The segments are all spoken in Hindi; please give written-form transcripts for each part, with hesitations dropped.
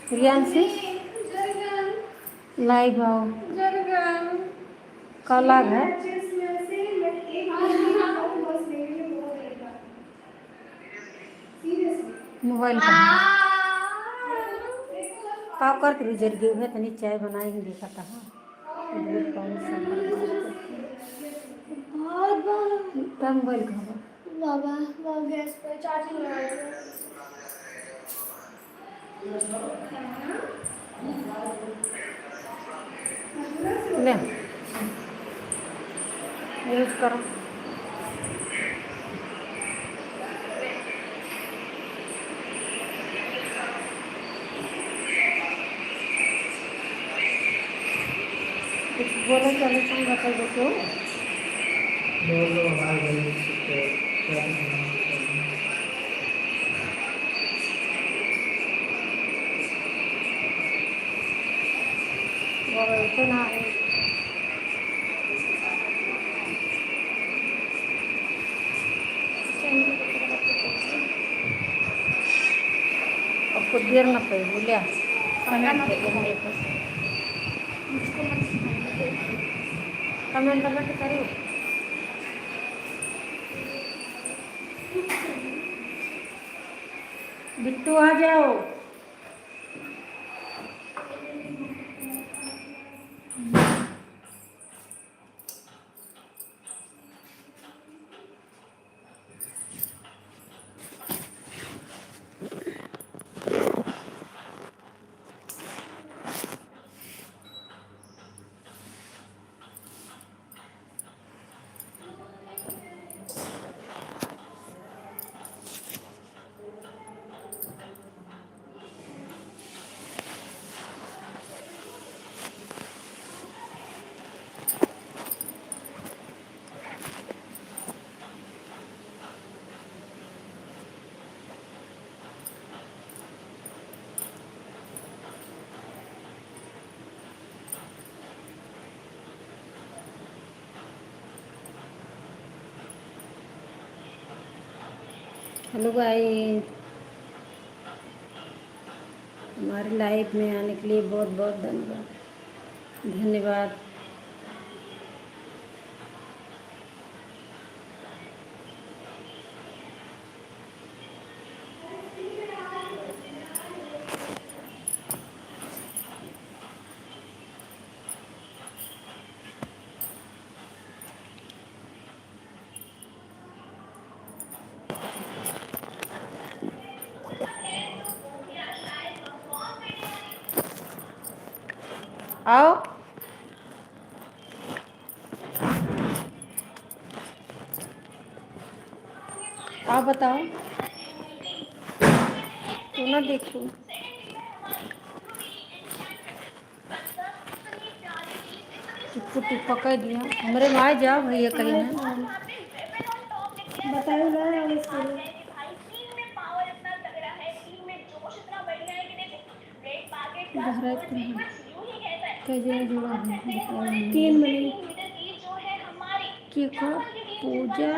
प्रियांशी लाइव आओ काला है मोबाइल का का करते रही जर गए तो नहीं चाय बनाएंगे देखा था दूध पानी सब मोबाइल का बाबा गैस पर चार्जिंग लगाया ले यूज करो कुछ बोले चले तुम बता दो तो ना आपको देर ना पड़े बोलिया कमेंट करना तो करियो बिट्टू आ जाओ हेलो गाइस हमारे लाइव में आने के लिए बहुत बहुत धन्यवाद आओ आप बताओ तो ना देखो टिप्पू पकड़ दिया हमारे माए जाओ भैया कहीं ना बताइए कैसे जुड़ा है 3 महीने की पूजा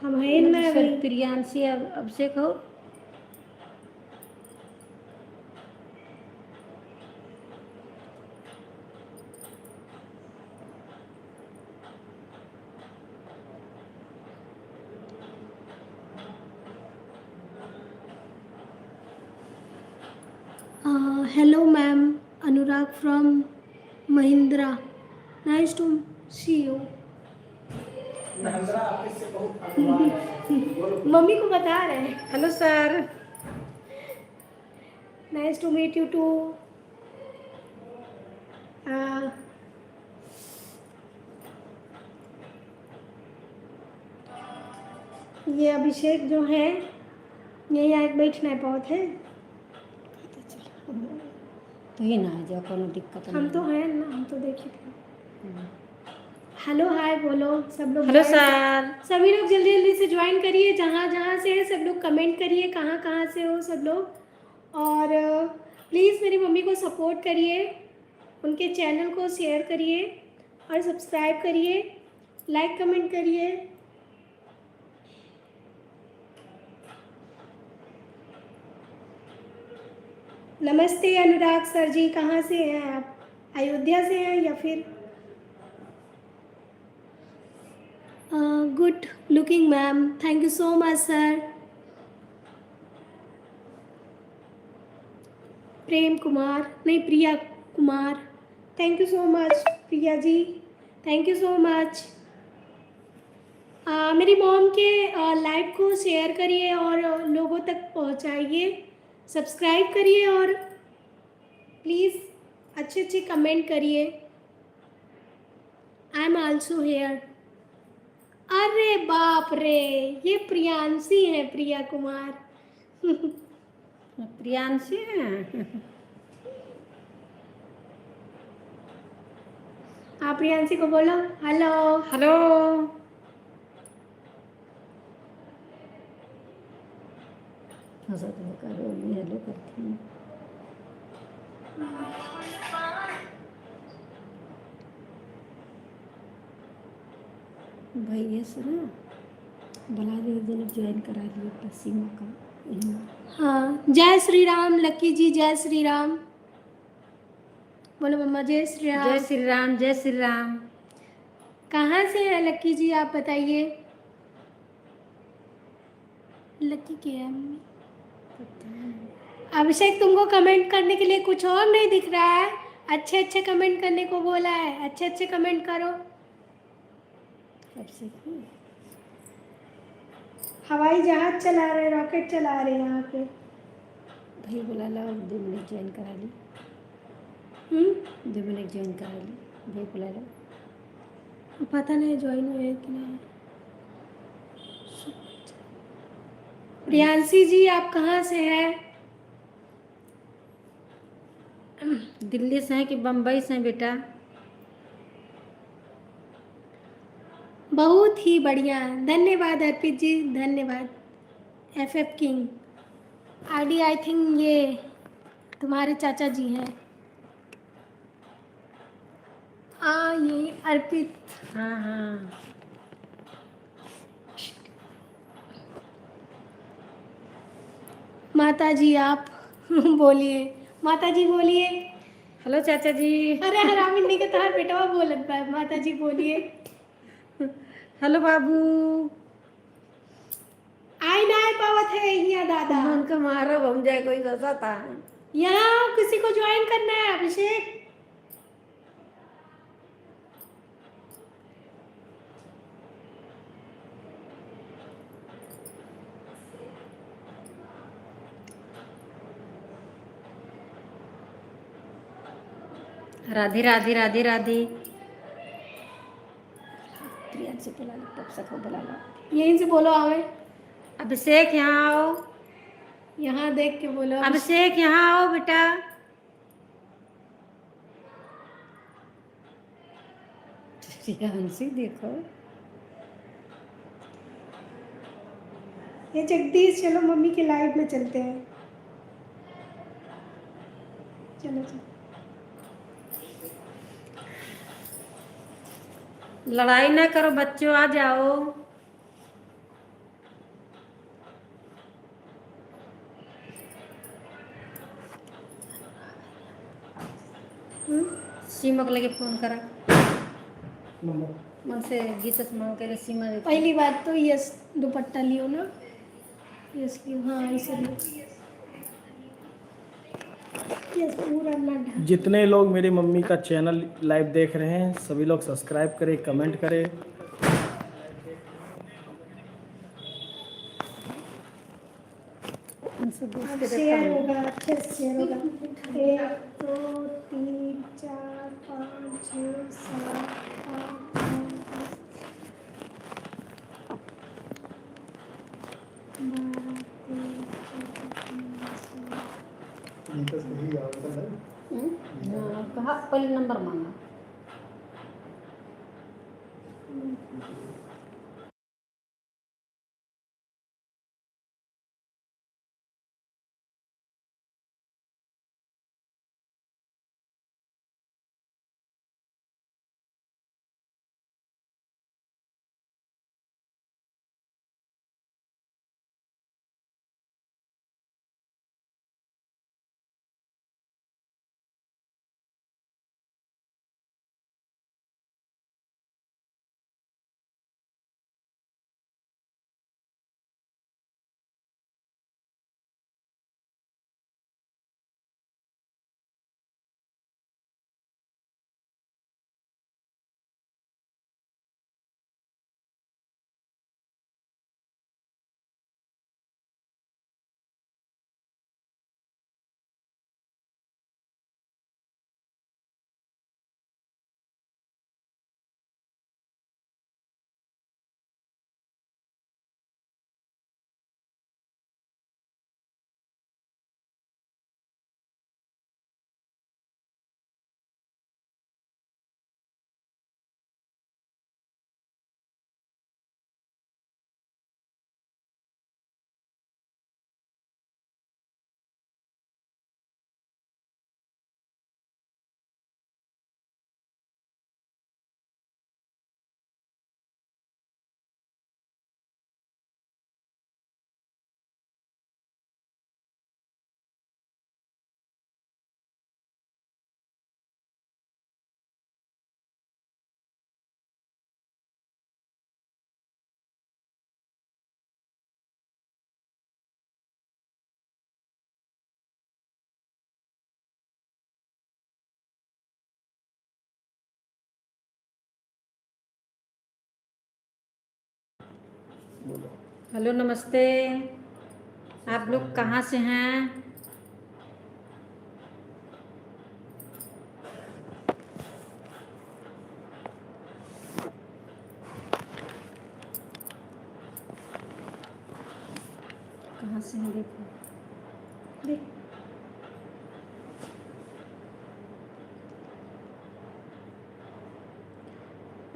हम है ना प्रियांशी अब से कहो hello ma'am Anurag from Mahindra nice to see you mummy को बता रहे हैं hello sir nice to meet you too ये अभिषेक जो है ये यहाँ बैठना है बहुत है तो ही ना है जो कोनो दिक्कत हम तो हैं ना हम तो देखे थे हेलो हाय बोलो सब लोग हेलो सर सभी लोग जल्दी जल्दी से ज्वाइन करिए जहाँ जहाँ से है सब लोग कमेंट करिए कहाँ कहाँ से हो सब लोग और प्लीज़ मेरी मम्मी को सपोर्ट करिए, उनके चैनल को शेयर करिए और सब्सक्राइब करिए, लाइक कमेंट करिए। नमस्ते अनुराग सर जी, कहाँ से हैं आप? अयोध्या से हैं या फिर? Good looking ma'am, thank you so much sir. Prem Kumar, नहीं Priya Kumar, thank you so much Priya ji, thank you so much. मेरी मॉम के लाइव को शेयर करिए और लोगों तक पहुंचाइए, सब्सक्राइब करिए और प्लीज़ अच्छे अच्छे कमेंट करिए। I am also here. अरे बाप रे, ये प्रियांशी है, प्रिया कुमार। प्रियांशी हैं। आप प्रियांशी को बोलो हेलो। हेलो। हेलो करती हूँ। भैया से ना बना दिए, दिन ज्वाइन करा लिए पसीमा का। हाँ, जय श्री राम लक्की जी, जय श्री राम। बोलो मम्मा जय श्री राम। जय श्री राम, जय श्री राम। कहाँ से है लक्की जी, आप बताइए। लक्की क्या है मम्मी? अभिषेक, तुमको कमेंट करने के लिए कुछ और नहीं दिख रहा है? अच्छे अच्छे कमेंट करने को बोला है, अच्छे अच्छे कमेंट करो। हवाई जहाज चला रहे, रॉकेट चला रहे यहाँ पे। भाई बोला ला 2 मिनट ज्वाइन करा ली। 2 मिनट ज्वाइन करा ली, भाई बोला ला। पता नहीं ज्वाइन हुए कि नहीं। प्रियांशी जी, आप कहाँ से हैं? दिल्ली से हैं कि बम्बई से हैं बेटा? बहुत ही बढ़िया, धन्यवाद अर्पित जी, धन्यवाद। FF king ID, I think ये तुम्हारे चाचा जी हैं। ये अर्पित। हाँ हाँ। माता जी आप बोलिए, माता जी बोलिए। हेलो चाचा जी। अरे हरामिनी के तोहर बेटवा बोलत बा, माता जी बोलिए। हेलो बाबू। आई ना पावत है यहाँ दादा। मन का मारो हम जाए कोई दसा था। यहाँ किसी को ज्वाइन करना है अभिषेक। राधे राधे राधे राधे। प्रिया से बुला लो, पप्सा को बुला लो। यहीं से बोलो आवे। अभिषेक यहाँ आओ। यहाँ देख के बोलो अभिषेक यहाँ आओ बेटा। प्रियांशी देखो। ये जगदीश, चलो मम्मी के लाइव में चलते हैं। चलो चलो। लड़ाई ना करो बच्चों, आ जाओ। सीमा को लेके फोन करा मन से गीत मांग के सीमा देती। पहली बात तो यस दुपट्टा लियो ना, यस लियो। हाँ इसीलिए यस पूरा ना ढक। जितने लोग मेरी मम्मी का चैनल लाइव देख रहे हैं सभी लोग सब्सक्राइब करें, कमेंट करें। शेयर होगा, अच्छे से शेयर होगा। 1 2 3 4 5 6 7 8 हाँ, कहा पहले नंबर मांगा। बोलो। हेलो नमस्ते। आप लोग कहाँ से हैं? कहाँ से हैं देखो। देख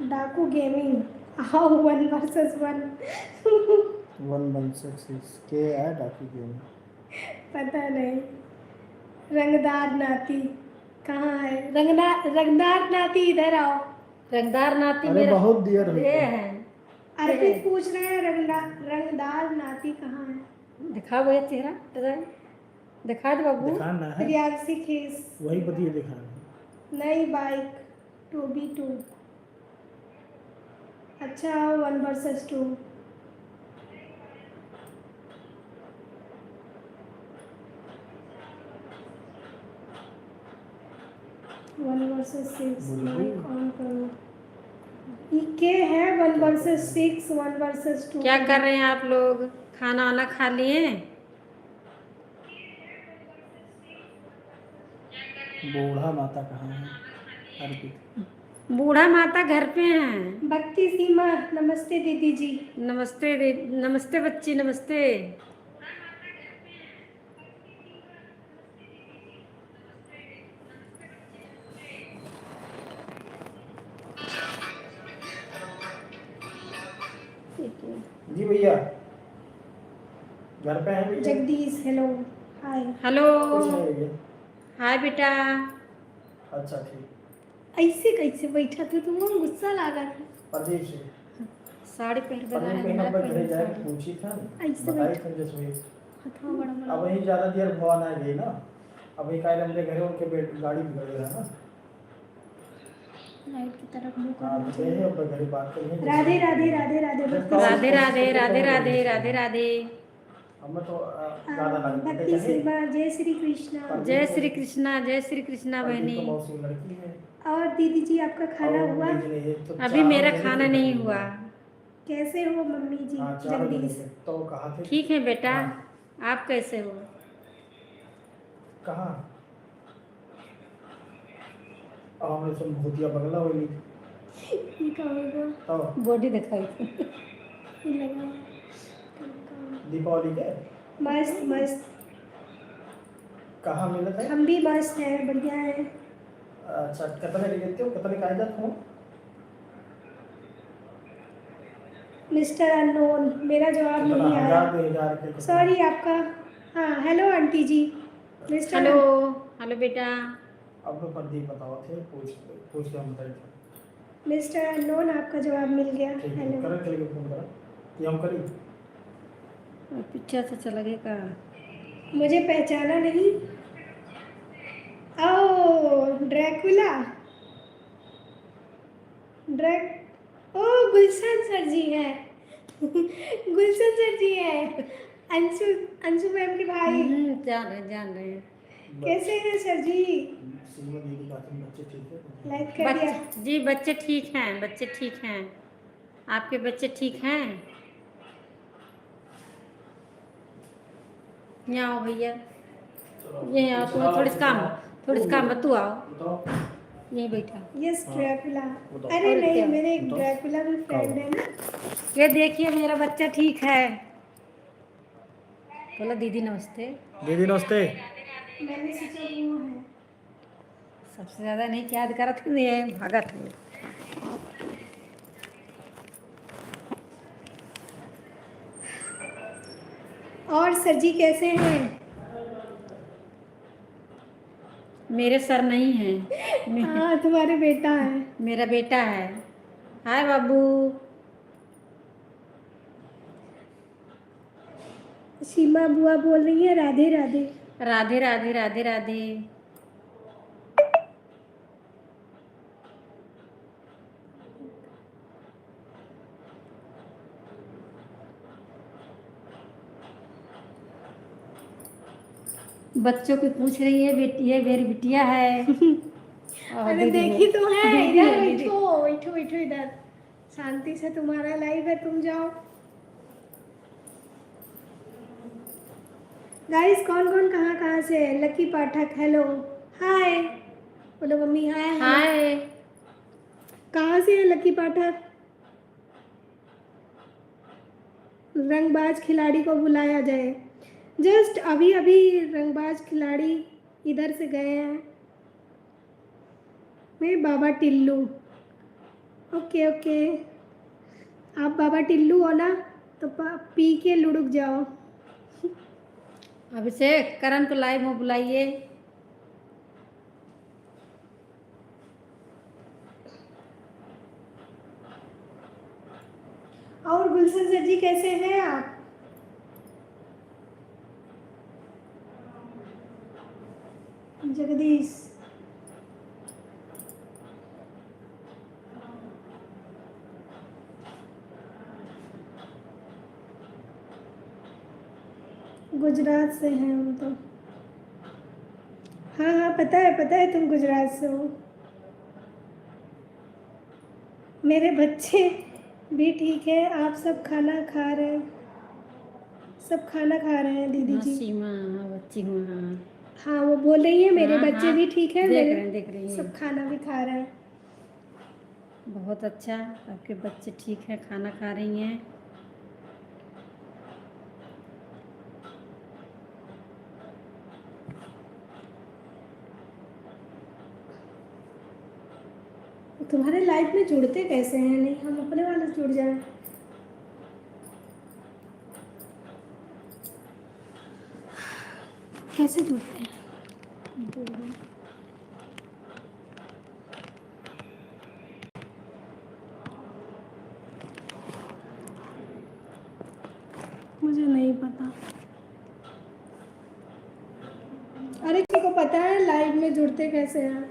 डाकू गेमिंग आओ 1 वर्सेस 1 1 1 6 के है डाकी गेम। पता नहीं। रंगदार नाती कहाँ है? रंगदार नाती इधर आओ। रंगदार नाती अरे मेरा बहुत देर हुई ये है। है। अर्पित पूछ रहे हैं रंगदार नाती कहाँ है? दिखा भैया चेहरा जरा, दिखा दे बाबू। दिखाना है प्रियांशी खेस वही बताइए, दिखाना है। नई बाइक 2v2। अच्छा 1 versus 2। One versus 6 mike on करो। के है 1 वर्सेस 6 1 वर्सेस 2। क्या कर रहे हैं आप लोग? खाना वाना खा लिए? बूढ़ा माता कहाँ है? अर्पित। बूढ़ा माता घर पे हैं। भक्ति सीमा नमस्ते दीदी जी। नमस्ते नमस्ते बच्ची, नमस्ते। जी भैया घर पे हैं भैया? Jagdish hello hi. हेलो कुछ नहीं भैया। हाय बेटा। अच्छा ठीक। ऐसे कैसे बैठा थे तुम? गुस्सा लगा था। प्रदीप से साड़ी पहन कर प्रदीप के नंबर घरे जाके पूछी था, ऐसे बताई बैठ था जैसे। हथवा बड़ा बड़ा। अब वही ज्यादा देर भवन आ गई ना, अब वही काहे हमरे घरे उनके गाड़ी बिगड़ गया ना। लाइट की तरफ मुंह हाँ करना तो यही अपने घरे बात करेंगे। राधे राधे राधे राधे भक्ति राधे राधे राधे राधे राधे राधे। हमें तो ज्यादा लगता भक्ति सीमा जय श्री कृष्णा। जय श्री कृष्णा, जय श्री कृष्णा बहनी। तो बहुत सी लड़की है। और दीदी जी आपका खाना और हुआ? दीदी ने तो अभी चारों मेरा जने खाना निकल नहीं गए। हुआ। कैसे हो मम्मी जी? हाँ चारों जने जगदीश निकले। तो कहा थे ठीक है बेटा। हाँ। आप कैसे हो? कहाँ अब हमने सुन भूतिया बंगला हुई ये क्या होगा? तो बॉडी दिखाई थी। ये लगा दीपावली के मस्त मस्त। कहाँ मिला था? हम भी मस्त है, बढ़िया है। अच्छा कितने लेते हो, कितने कायदा हो? मिस्टर अननोन मेरा जवाब कितना नहीं आया। 1000 के कितना? सॉरी आपका। हाँ हेलो आंटी जी। मिस्टर हेलो हेलो बेटा। अब तो प्रदीप बताओ थे, पूछ के हम बताए थे। मिस्टर अननोन आपका जवाब मिल गया। ठीक है हेलो करें चलिए फोन करा कि हम करी। पीछे से चला गया। मुझे पहचाना नहीं? ओ ड्रैकुला ओ गुलशन सर जी है। गुलशन सर जी है। अंशु अंशु मैम के भाई। जान रहे हैं। कैसे हैं सर जी? सीमा दीदी का बच्चे ठीक है? लाइक कर दिया। जी बच्चे ठीक हैं, बच्चे ठीक हैं। आपके बच्चे ठीक हैं? यहाँ आओ भैया, ये आओ। तुम्हें थोड़ी सी काम तू आओ। बताओ यहीं बैठा। Yes Dracula. बताओ। अरे और नहीं क्या? मेरे एक बताओ। ड्रैकुला भी फ्रेंड है ना। ये देखिए मेरा बच्चा ठीक है। बोला दीदी नमस्ते। दीदी नमस्ते। मैंने सोचा वो है। सबसे ज़्यादा नहीं याद करा था ये भगत है। और सर जी कैसे हैं? मेरे सर नहीं हैं। हाँ तुम्हारे बेटा है। मेरा बेटा है। हाय बाबू। सीमा बुआ बोल रही है राधे राधे। राधे राधे राधे राधे। बच्चों को पूछ रही है बेटी, ये मेरी बिटिया है। और अरे दीदी देखी है। तो है। दीदी इधर है, दीदी। बैठो बैठो बैठो इधर। शांति से तुम्हारा लाइव है, तुम जाओ। गाइस कौन कौन कहाँ कहाँ से है? लकी पाठक हेलो, हाय बोलो मम्मी, हाय हेलो। हाय। कहाँ से है लकी पाठक? रंगबाज खिलाड़ी को बुलाया जाए। जस्ट अभी अभी रंगबाज खिलाड़ी इधर से गए हैं। मैं बाबा टिल्लू। ओके ओके, आप बाबा टिल्लू हो ना, तो पी के लुढ़क जाओ। अभिषेक करण को लाइव में बुलाइए। और गुलशन सर जी कैसे हैं आप? जगदीश गुजरात से हैं हम तो। हाँ हाँ पता है तुम गुजरात से हो। मेरे बच्चे भी ठीक है, आप सब खाना खा रहे हैं? सब खाना खा रहे हैं दीदी हाँ जी। सीमा, हाँ बच्ची हूँ, हाँ हाँ वो बोल रही है मेरे हाँ बच्चे हाँ, भी ठीक है, देख मेरे रहे हैं देख रही सब हैं। खाना भी खा रहे हैं। बहुत अच्छा, आपके बच्चे ठीक हैं, खाना खा रही हैं। तुम्हारे लाइफ में जुड़ते कैसे हैं? नहीं हम अपने वाले से जुड़ जाए। कैसे जुड़ते हैं? मुझे नहीं पता। अरे किसी को पता है लाइव में जुड़ते कैसे हैं?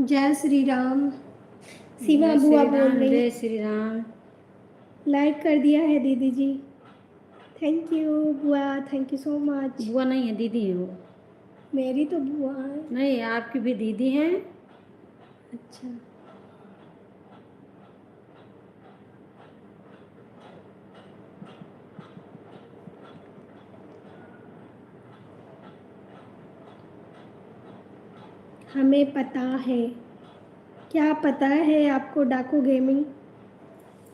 जय श्री राम। सीमा जय बुआ श्री बोल राम, रही जय है। श्री राम। लाइक कर दिया है दीदी जी, थैंक यू बुआ, थैंक यू सो मच। बुआ नहीं है, दीदी है वो। मेरी तो बुआ है। नहीं, आपकी भी दीदी हैं। अच्छा हमें पता है। क्या पता है आपको डाकू गेमिंग?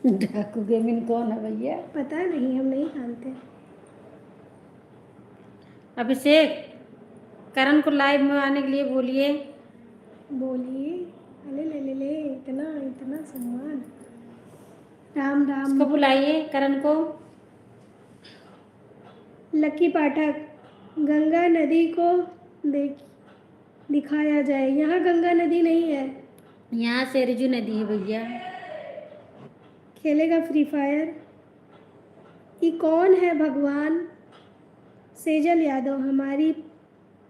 डाकू गेमिंग कौन है भैया? पता नहीं, हम नहीं जानते। अभिषेक करण को लाइव में आने के लिए बोलिए। बोलिए। अले ले ले ले, इतना इतना सम्मान। राम राम। इसको बुलाइए करण को। लकी पाठक, गंगा नदी को देख दिखाया जाए। यहाँ गंगा नदी नहीं है। यहाँ शेरजू नदी है भैया। खेलेगा फ्री फायर? ये कौन है भगवान? सेजल यादव, हमारी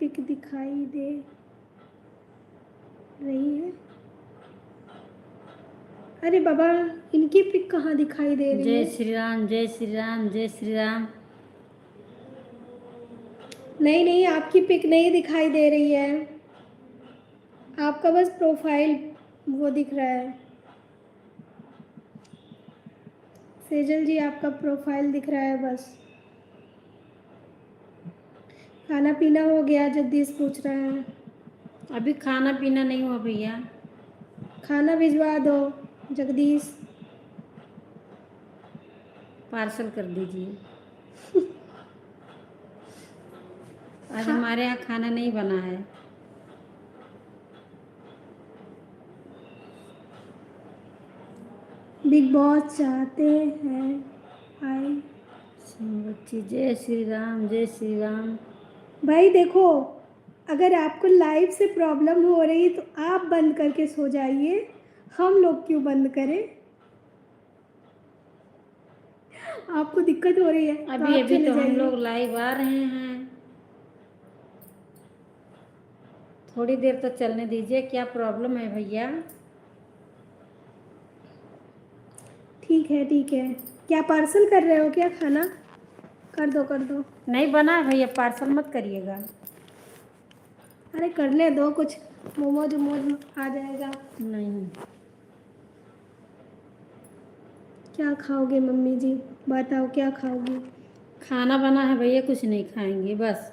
पिक दिखाई दे रही है? अरे बाबा, इनकी पिक कहाँ दिखाई दे रही जय है? श्री राम, जय श्री राम, जय श्री राम। नहीं नहीं, आपकी पिक नहीं दिखाई दे रही है। आपका बस प्रोफाइल वो दिख रहा है। सेजल जी आपका प्रोफाइल दिख रहा है बस। खाना पीना हो गया? जगदीश पूछ रहे हैं। अभी खाना पीना नहीं हुआ भैया। खाना भिजवा दो जगदीश। पार्सल कर दीजिए। आज हमारे यहाँ खाना नहीं बना है। बिग बॉस चाहते हैं आई। बच्ची, जय श्री राम, जय श्री राम। भाई देखो, अगर आपको लाइव से प्रॉब्लम हो रही तो आप बंद करके सो जाइए, हम लोग क्यों बंद करें? आपको दिक्कत हो रही है तो अभी आप अभी चले तो हम जाइए। लोग लाइव आ रहे हैं, थोड़ी देर तक चलने दीजिए। क्या प्रॉब्लम है भैया? ठीक है ठीक है। क्या पार्सल कर रहे हो क्या खाना? कर दो कर दो। नहीं बना है भैया, पार्सल मत करिएगा। अरे करने दो, कुछ मोमोज वोमोज आ जाएगा। नहीं। क्या खाओगे मम्मी जी? बताओ क्या खाओगी? खाना बना है भैया, कुछ नहीं खाएंगे, बस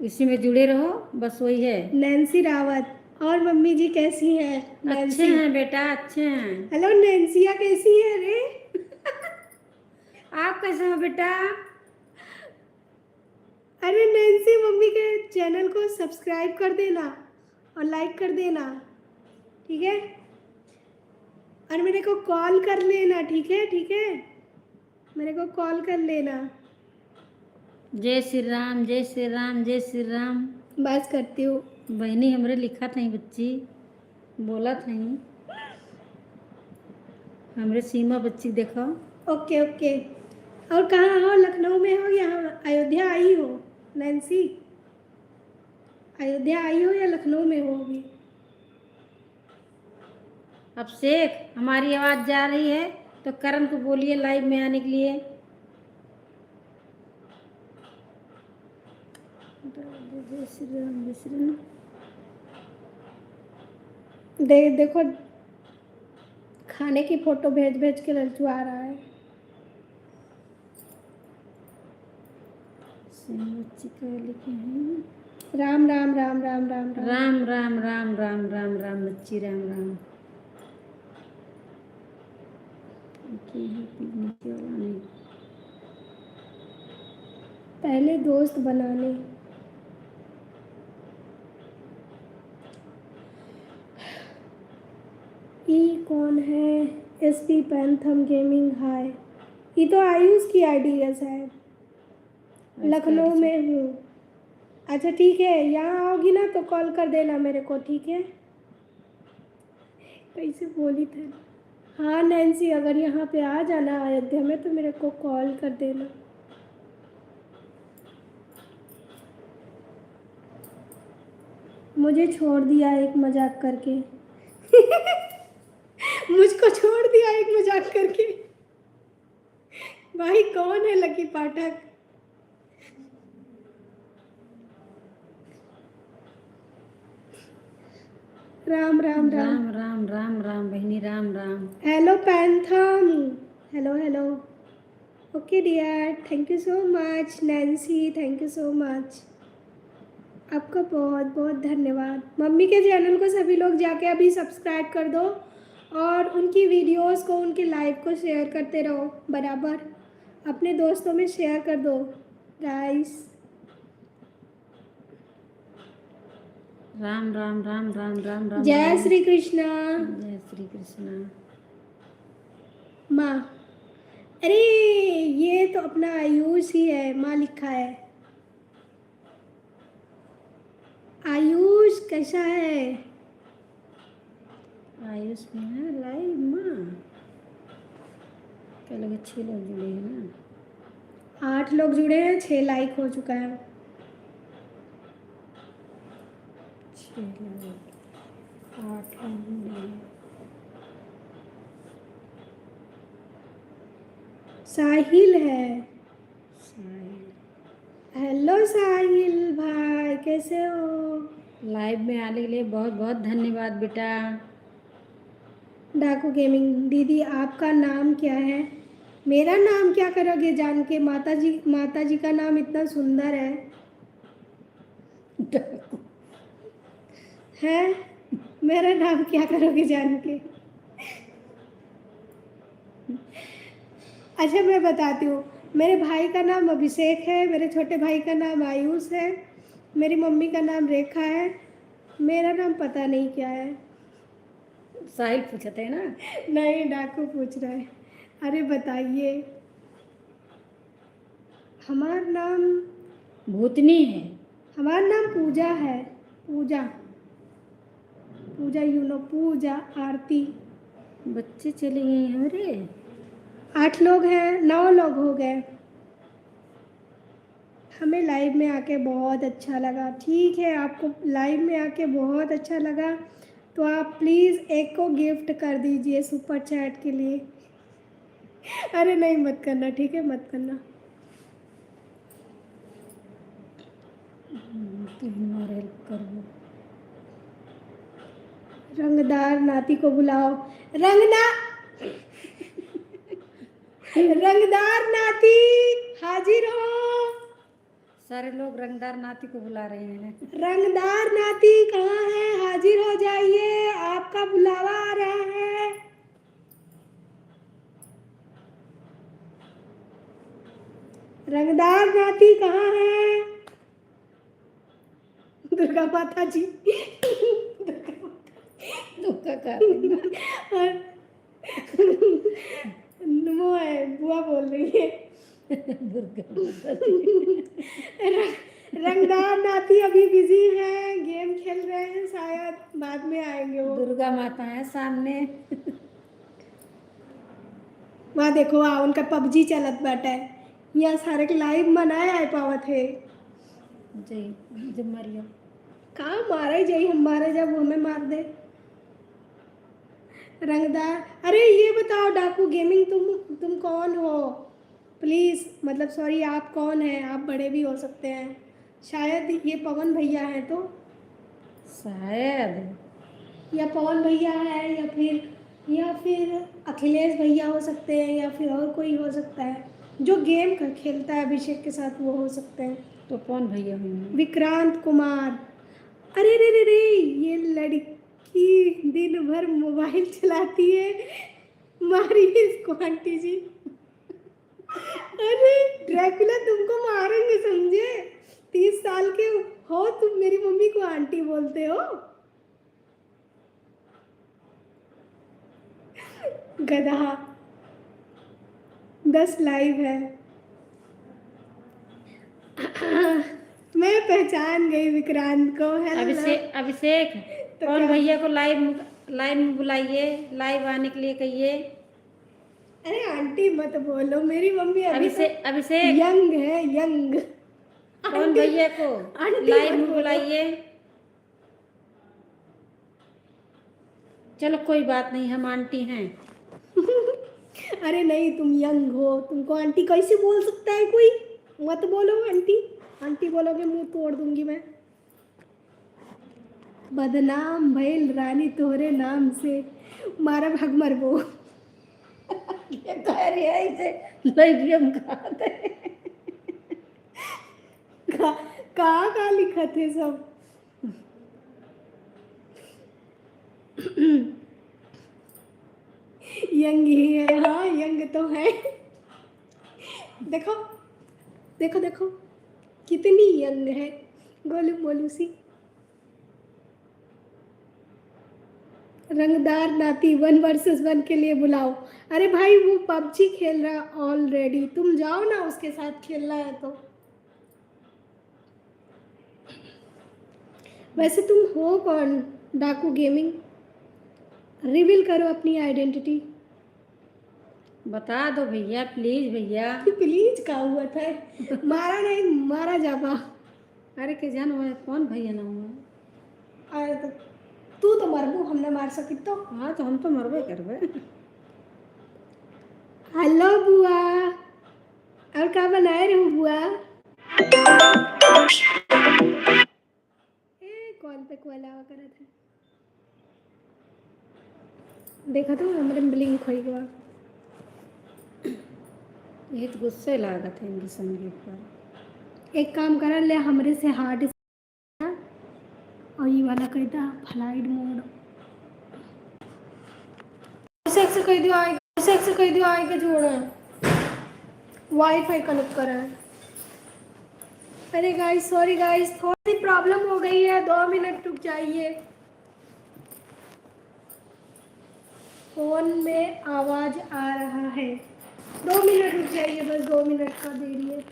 इसी में जुड़े रहो, बस वही है। नैन्सी रावत। और मम्मी जी कैसी हैं? अच्छे नैन्सी। हैं बेटा, अच्छे हैं। हेलो नैन्सिया कैसी है रे? आप कैसे हो बेटा? अरे नैन्सी मम्मी के चैनल को सब्सक्राइब कर देना और लाइक कर देना, ठीक है? और मेरे को कॉल कर लेना, ठीक है? ठीक है, मेरे को कॉल कर लेना। जय श्री राम, जय श्री राम, जय श्री राम। बस करती हूँ। बहनी हमरे लिखा था बच्ची, बोला था हमरे सीमा बच्ची देखो। Okay okay. और कहाँ हो? लखनऊ में हो या अयोध्या आई हो नैन्सी? अयोध्या आई हो या लखनऊ में हो अभी? अब शेख, हमारी आवाज़ जा रही है तो करण को बोलिए लाइव में आने के लिए। जय श्री राम, जय श्री राम। देखो खाने की फोटो भेज भेज के ललचू आ रहा है। सीमा बच्ची का लिखे हैं। राम राम राम राम राम राम। राम राम राम राम राम राम बच्ची, राम राम। की है पीने के वाला नहीं। पहले दोस्त बनाने। ये कौन है? SP पैंथम गेमिंग, हाय। ये तो आयुष की आईडी है शायद। लखनऊ में हूँ। अच्छा ठीक है, यहाँ आओगी ना तो कॉल कर देना मेरे को, ठीक है? कैसे बोली थे? हाँ नैन्सी, अगर यहाँ पे आ जाना अयोध्या में तो मेरे को कॉल कर देना। मुझे छोड़ दिया एक मजाक करके। मुझको छोड़ दिया एक मजाक करके। भाई कौन है लकी पाठक? राम राम राम राम राम राम राम बहनी, राम राम। हेलो पैंथम। Hello hello. Okay dear, thank you so much. Nancy thank you so much, आपका बहुत बहुत धन्यवाद। मम्मी के चैनल को सभी लोग जाके अभी सब्सक्राइब कर दो और उनकी वीडियोस को, उनके लाइव को शेयर करते रहो बराबर। अपने दोस्तों में शेयर कर दो गाइस। राम राम राम राम राम राम। जय श्री कृष्णा। जय श्री कृष्णा। माँ, अरे ये तो अपना आयुष ही है, माँ लिखा है। आयुष कैसा है? आयुष में है लाइव माँ। क्या लगे 6 लोग जुड़े हैं ना? 8 लोग जुड़े हैं, 6 लाइक हो चुका है। 6 लोग, 8 लोग जुड़े हैं। साहिल है। साहिल। हेलो साहिल भाई, कैसे हो? लाइव में आने के लिए बहुत बहुत धन्यवाद बेटा। डाकू गेमिंग दीदी, आपका नाम क्या है? मेरा नाम क्या करोगे जान के? माता जी का नाम इतना सुंदर है मेरा नाम क्या करोगे जान के? अच्छा मैं बताती हूँ, मेरे भाई का नाम अभिषेक है, मेरे छोटे भाई का नाम आयुष है, मेरी मम्मी का नाम रेखा है, मेरा नाम पता नहीं क्या है। साहिल पूछते हैं ना? नहीं, डाकू पूछ रहा है। अरे बताइए। हमारा नाम भूतनी है। हमारा नाम पूजा है। पूजा, पूजा यू नो, पूजा आरती। बच्चे चले गए हैं रे। 8 लोग हैं, 9 लोग हो गए। हमें लाइव में आके बहुत अच्छा लगा। ठीक है, आपको लाइव में आके बहुत अच्छा लगा तो आप प्लीज़ एक को गिफ्ट कर दीजिए सुपर चैट के लिए। अरे नहीं मत करना, ठीक है, मत करना। तुम और हेल्प करो। रंगदार नाती को बुलाओ। रंगना रंगदार नाती हाजिर हो। सारे लोग रंगदार नाती को बुला रहे हैं। रंगदार नाती कहाँ है? हाजिर हो जाइए, आपका बुलावा आ रहा है। रंगदार नाती कहाँ है? दुर्गा माता जी। दुर्गा का देना। वो है बुआ बोल रही है। दुर्गा माता जी। रंगदार नाती अभी बिजी है, गेम खेल रहे हैं, शायद बाद में आएंगे वो। दुर्गा माता है सामने। वहाँ देखो, वहाँ उनका पबजी चलत बाटे। यहाँ सारे के लाइव मनाए आए पावत है। जी जब मारियो कहाँ मारे जाई, हम मारे जब वो हमें मार दे। रंगदार, अरे ये बताओ डाकू गेमिंग, तुम कौन हो? प्लीज़, मतलब सॉरी, आप कौन हैं? आप बड़े भी हो सकते हैं, शायद ये पवन भैया हैं तो। शायद। या पवन भैया है, या फिर अखिलेश भैया हो सकते हैं, या फिर और कोई हो सकता है जो गेम का खेलता है अभिषेक के साथ, वो हो सकते हैं। तो कौन भैया होंगे? विक्रांत कुमार। अरे रे रे रे, ये लड़की दिन भर मोबाइल चलाती है, मारिए इसको आंटी जी। अरे ड्रैकुला तुमको मारेंगे समझे? 30 साल के हो तुम, मेरी मम्मी को आंटी बोलते हो। गधा। 10 लाइव है। मैं पहचान गई विक्रांत को। हेलो अभिषेक तो कौन क्या? भैया को लाइव में बुलाइए, लाइव आने के लिए कहिए। अरे आंटी मत बोलो, मेरी मम्मी अभी अभिषेक यंग है, यंग। कौन भैया को आंटी लाइव मत में बोलो। बुलाइए। चलो कोई बात नहीं, हम आंटी हैं। अरे नहीं, तुम यंग हो, तुमको आंटी कैसे बोल सकता है कोई? मत बोलो आंटी, आंटी बोलोगे मुंह तोड़ दूंगी मैं। बदनाम भइल रानी तोहरे नाम से, मारा भाग मरबो। ये कह रही है इसे लाइव हम खाते कहाँ लिखा थे सब? यंग ही है, हाँ यंग तो है। देखो देखो देखो कितनी यंग है, गोलू मोलू सी। रंगदार नाती 1 वर्सेस 1 के लिए बुलाओ। अरे भाई वो पबजी खेल रहा है ऑलरेडी, तुम जाओ ना उसके साथ, खेलना है तो। वैसे तुम हो कौन? डाकू गेमिंग, रिवील करो अपनी आइडेंटिटी। बता दो भैया, प्लीज भैया। प्लीज का हुआ था? मारा नहीं, मारा जाबा। अरे के जान हुआ कौन भैया ना हुआ? अरे तो तू तो मरबू, हम ना मार सकी तो। हाँ तो हम तो मरबे करबे। हेलो बुआ, और क्या बनाए रहे बुआ? कॉल पे कॉल आवा करा था, देखा तो हमारे ब्लिंक हो गया। ये तो गुस्से लागत है इनकी संगीत पर। एक काम करा ले, हमरे से हार्ड और ये वाला कहता फ्लाइट मोड से कह दियो आए के जोड़ा वाईफाई कनेक्ट करा है। अरे गाइस सॉरी गाइस, थोड़ी सी प्रॉब्लम हो गई है, 2 मिनट रुक जाइए। फोन में आवाज आ रहा है, 2 मिनट रुक जाइए, बस 2 मिनट का देरी है।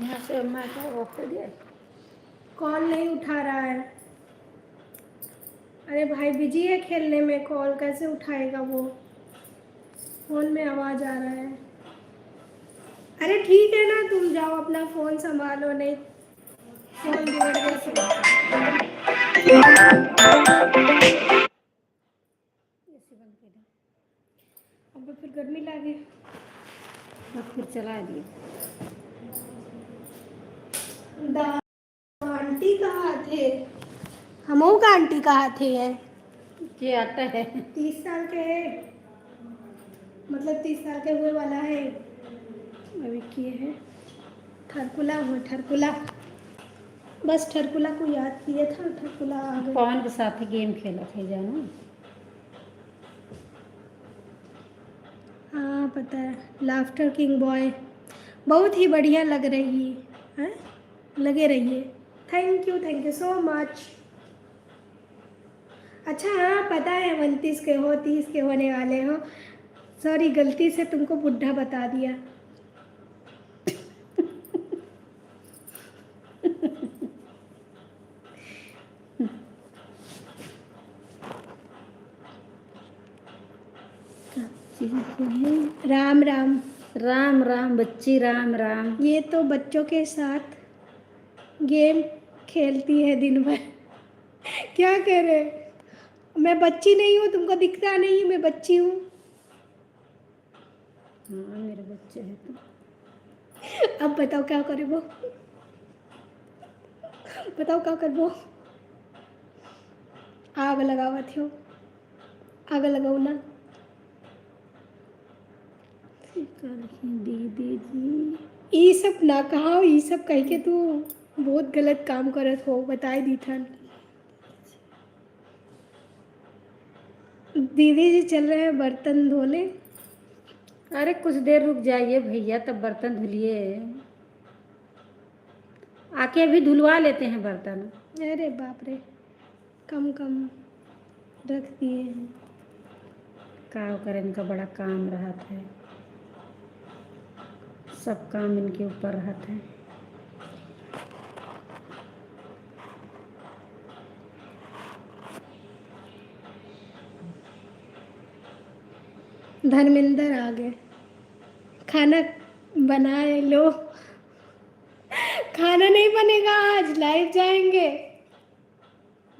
यहाँ से मैं क्या ऑफ कर दिया? कॉल नहीं उठा रहा है। अरे भाई बिजी है खेलने में, कॉल कैसे उठाएगा वो? फोन में आवाज आ रहा है। अरे ठीक है ना, तुम जाओ अपना फोन संभालो, नहीं फोन बिगड़ गया। अब फिर गर्मी लगे, अब फिर चला दिए। आंटी कहाँ थे? हमों का आंटी कहाँ थे? ये आता है 30 साल के है, मतलब 30 साल के हुए वाला है। अभी किए हैं ठरकुला हो ठरकुला, बस ठरकुला को याद किए था, ठरकुला आ गया। पवन के साथ ही गेम खेला थे जानो। हाँ पता है, लाफ्टर किंग बॉय बहुत ही बढ़िया लग रही है, लगे रहिए। Thank you so much. अच्छा हाँ पता है 29 के हो, 30 के होने वाले हो। सॉरी गलती से तुमको बुढ़ा बता दिया। राम राम। राम राम बच्ची, राम राम। ये तो बच्चों के साथ गेम खेलती है दिन भर। क्या कह रहे? मैं बच्ची नहीं हूँ, तुमको दिखता नहीं मैं बच्ची हूँ। हाँ मेरे बच्चे हैं तो। अब बताओ क्या करे वो, बताओ क्या कर वो। आग लगावा थियो, आग लगाओ ना। दीदी जी ई सब ना कहा, ई सब कह के तू बहुत गलत काम करत हो, बताई दी थन। दीदी जी चल रहे हैं बर्तन धोने। अरे कुछ देर रुक जाइए भैया, तब बर्तन धुलिए। आके अभी धुलवा लेते हैं बर्तन। अरे बाप रे, कम कम रख दिए हैं। क्या करें, इनका बड़ा काम रहा था, सब काम इनके ऊपर रहा था। धर्मेंद्र आ गए, खाना बनाए लो। खाना नहीं बनेगा आज, लाइव जाएंगे।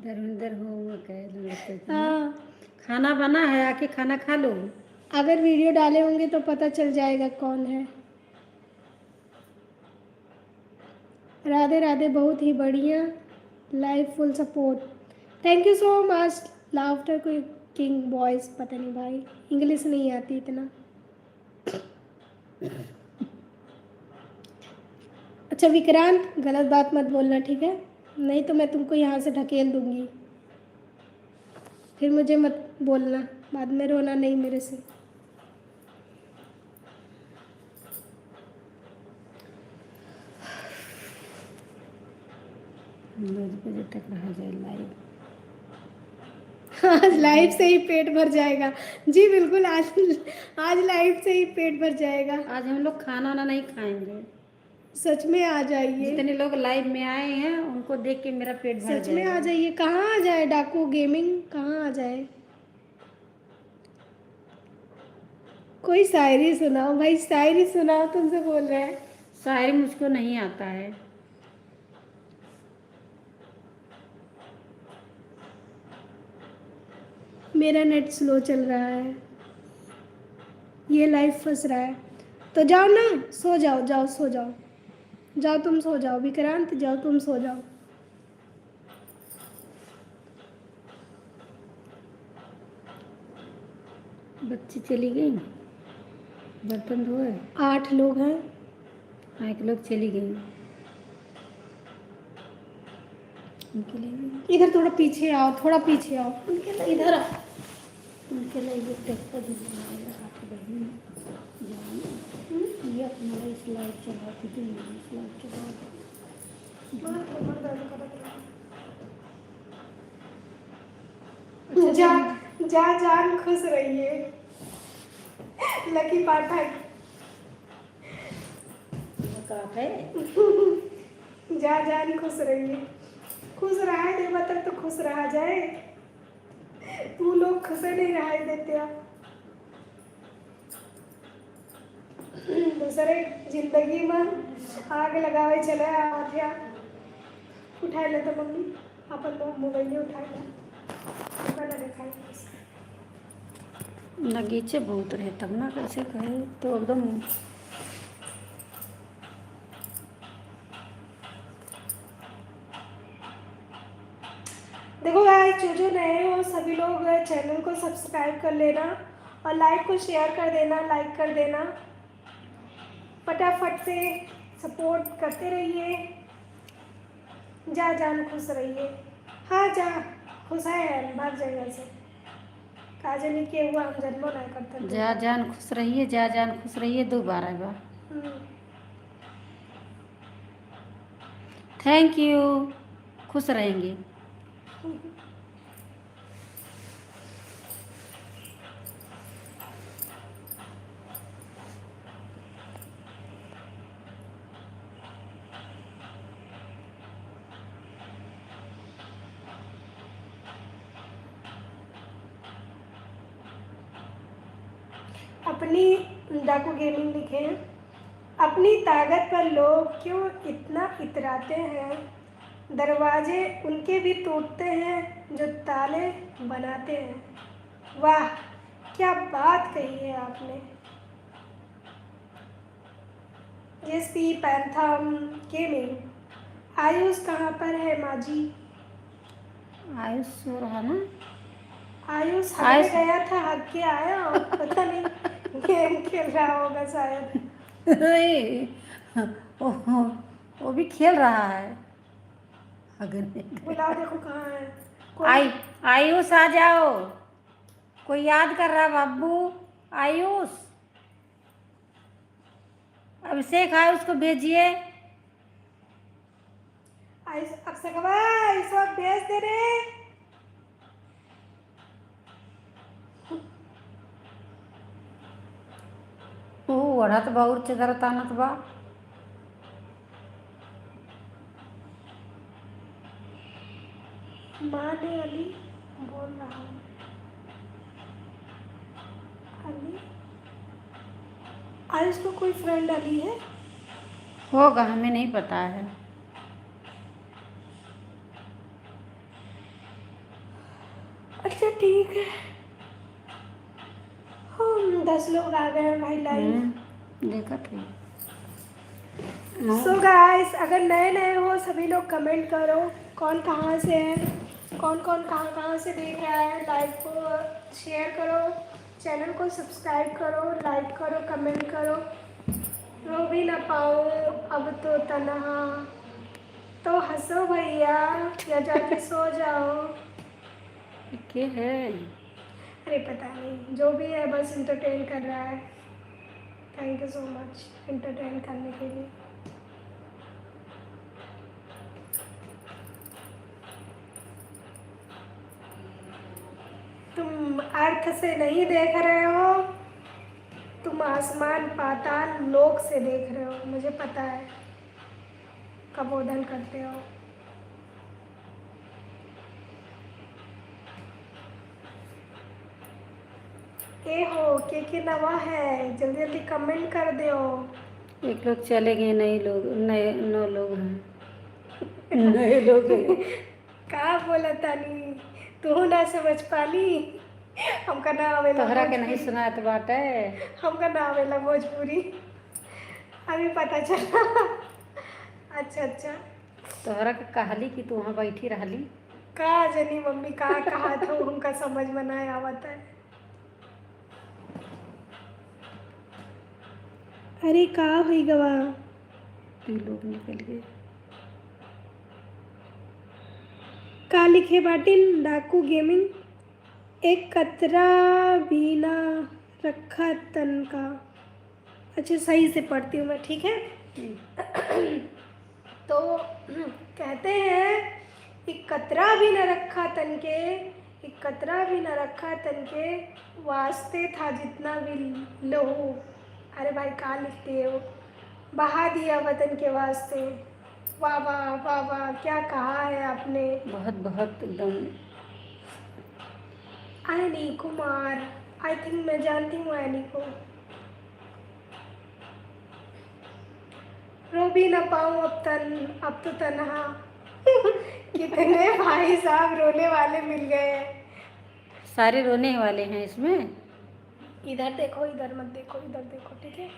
धर्मेंद्र हो कह हाँ खाना बना है, आके खाना खा लो। अगर वीडियो डाले होंगे तो पता चल जाएगा कौन है। राधे राधे, बहुत ही बढ़िया live full support. Thank you so much. Laughter कोई किंग बॉयज, पता नहीं भाई, इंग्लिश नहीं आती इतना। अच्छा विक्रांत, गलत बात मत बोलना ठीक है, नहीं तो मैं तुमको यहाँ से ढकेल दूंगी, फिर मुझे मत बोलना, बाद में रोना नहीं मेरे से। 9 बजे तक रहा जाए लाइव। आज लाइव से ही पेट भर जाएगा। जी बिल्कुल, आज लाइव से ही पेट भर जाएगा। आज हम लोग खाना वाना नहीं खाएंगे। सच में आ जाइए, जितने लोग लाइव में आए हैं उनको देख के मेरा पेट भर सच में जाएगा। आ जाइए। कहाँ आ जाए डाकू गेमिंग, कहाँ आ जाए? कोई शायरी सुनाओ भाई, शायरी सुनाओ, तुमसे बोल रहे हैं। शायरी मुझको नहीं आता है। मेरा नेट स्लो चल रहा है, ये लाइव फंस रहा है। तो जाओ ना, सो जाओ, जाओ सो जाओ, जाओ तुम सो जाओ विक्रांत, जाओ तुम सो जाओ। बच्ची चली गई, बर्तन धोए। 8 लोग हैं। हाँ, एक लोग चली गई, उनके लिए इधर थोड़ा पीछे आओ, थोड़ा पीछे आओ, उनके लिए इधर आओ। उनके लिए ये ट्रैक्टर ये अपना इस लाइट चलाती थी, इस लाइट चला जा जा जान खुश रहिए लकी पाठक। है। जा जान खुश रहिए, खुश रहा देवा तक तो खुश रहा जाए, तू लोग खुश नहीं रहा देते आप। दूसरे जिंदगी में आग लगावे चले आवाज उठा ले तो मम्मी अपन मोबाइल उठा ले, नगीचे बहुत रहे तब ना, कैसे कहे तो एकदम। देखो गाइस, जो नए हो सभी लोग चैनल को सब्सक्राइब कर लेना और लाइक को शेयर कर देना, लाइक कर देना। फटाफट से सपोर्ट करते रहिए। जा जान खुश रहिए। हाँ जा खुश है भाग जगह से काजनी के हुआ हम जन्मों ना करते थे। जा जान खुश रहिए, जा जान खुश रहिए, 2 बार है बा। Thank you. खुश रहेंगे। अपनी डाकू गेमिंग लिखे हैं, अपनी ताकत पर लोग क्यों इतना इतराते हैं, दरवाजे उनके भी टूटते हैं जो ताले बनाते हैं। वाह क्या बात कही है आपने। जेएसपी पैंथम गेमिंग, आयुष कहाँ पर है माँ जी? आयुष सो रहा ना। आयुष हगने आयुष गया था, हग के आया और पता नहीं गेम खेल रहा होगा शायद। वो भी खेल रहा है। अगर बुलाओ देखो कहाँ है कोई। आयुष आ जाओ, कोई याद कर रहा बाबू। आयुष, अभिषेक आयुष को भेजिए। आयुष अक्षय सब भेज दे रे। ओढ़त बा और चदर तानत बा। माँ ने अली बोल रहा हूँ। अली आयुष को कोई फ्रेंड अली है? होगा, हमें नहीं पता है। अच्छा ठीक है। हम 10 लोग आ गए हैं भाई लाइव। देखा थे। सो गाइस अगर नए नए हो सभी लोग कमेंट करो कौन कहाँ से है, कौन कौन कहाँ कहाँ से देख रहा है। लाइव को शेयर करो, चैनल को सब्सक्राइब करो, लाइक करो, कमेंट करो। रो भी ना पाऊँ अब तो तन्हा, तो हंसो भैया या जाके सो जाओ। के है। अरे पता नहीं जो भी है बस इंटरटेन कर रहा है। Thank you so much entertain करने के लिए। तुम अर्थ से नहीं देख रहे हो, तुम आसमान पाताल लोक से देख रहे हो। मुझे पता है कबोधन करते हो। के नवा है, जल्दी जल्दी कमेंट कर दो। एक लोग चले गए, नए लोग, नए 9 लोग हैं। नए लोग हैं। का बोला तानी तू ना समझ पाली। हमका ना आवेला तोहरा के नहीं भोजपुरी। सुनात बाटे। हमका ना आवेला भोजपुरी, अभी पता चला। अच्छा अच्छा। तोहरा के कहली कि तू वहाँ बैठी रहली। का जनी मम्मी का कहा था उनका समझ में ना आवत है। अरे का हुई गवा। 2 लोग निकल गए। का लिखे बाटिन डाकू गेमिंग, एक कतरा भी ना रखा तन का। अच्छा सही से पढ़ती हूँ मैं, ठीक है। तो कहते हैं एक कतरा भी न रखा तन के, एक कतरा भी न रखा तन के, वास्ते था जितना भी लहू। अरे भाई कहाँ लिखते हो, बहा दिया वतन के वास्ते। वाह वाह वाह वाह क्या कहा है आपने। बहुत बहुत एकदम। एनी कुमार, आई थिंक मैं जानती हूँ एनी को। रो भी ना पाऊँ अब तो तन्हा। कितने भाई साहब रोने वाले मिल गए हैं। सारे रोने वाले हैं इसमें। इधर देखो, इधर मत देखो, इधर देखो, ठीक है।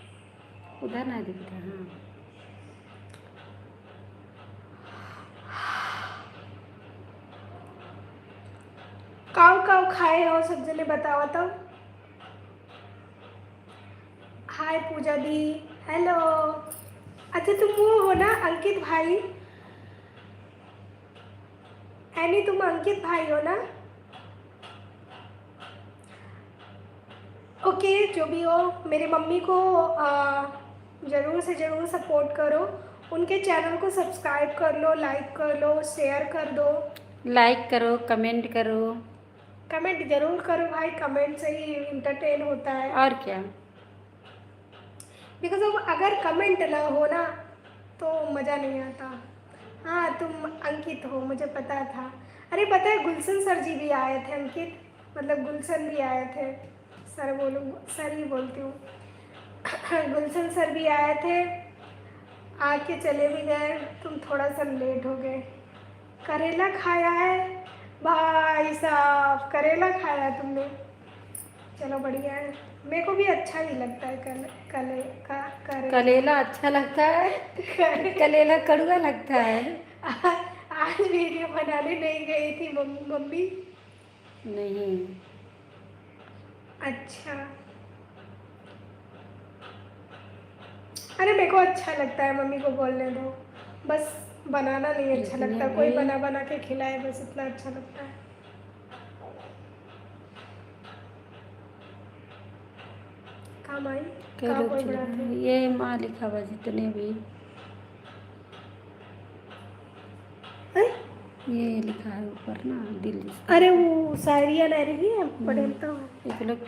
उधर ना दिख रहा। हाँ काव काव खाए हो सब जने बताओ तो। हाय पूजा दी, हेलो। अच्छा तुम वो हो ना अंकित भाई? एनी तुम अंकित भाई हो ना? ओके, जो भी हो, मेरी मम्मी को ज़रूर से ज़रूर सपोर्ट करो। उनके चैनल को सब्सक्राइब कर लो, लाइक कर लो, शेयर कर दो। लाइक करो, कमेंट करो। कमेंट ज़रूर करो भाई, कमेंट से ही इंटरटेन होता है। और क्या। बिकॉज अब अगर कमेंट ना हो ना तो मज़ा नहीं आता। हाँ तुम अंकित हो, मुझे पता था। अरे पता है गुलशन सर जी भी आए थे अंकित, मतलब गुलशन भी आए थे। सर बोलूँ, सर ही बोलती हूँ। गुलशन सर भी आए थे, आके चले भी गए। तुम थोड़ा सा लेट हो गए। करेला खाया है भाई साहब, करेला खाया है तुमने? चलो बढ़िया है, मेरे को भी अच्छा ही लगता है। करेला कलेला अच्छा लगता है। कलेला कड़वा लगता है। आज वीडियो बनाने नहीं गई थी मम्मी? नहीं। अच्छा, अरे मेरे को अच्छा लगता है, मम्मी को बोलने दो। बस बनाना नहीं अच्छा इतने लगता, कोई भी बना बना के खिलाए, बस इतना अच्छा लगता है। काम आई? कई काम लोग कोई चले बड़ा थे? गए। ये माँ लिखा हुआ जितने भी, हैं? ये लिखा है ऊपर ना दिल जिसका अरे लिखा वो शायरिया नहीं रही है, पढ़े तो। है। एक लोग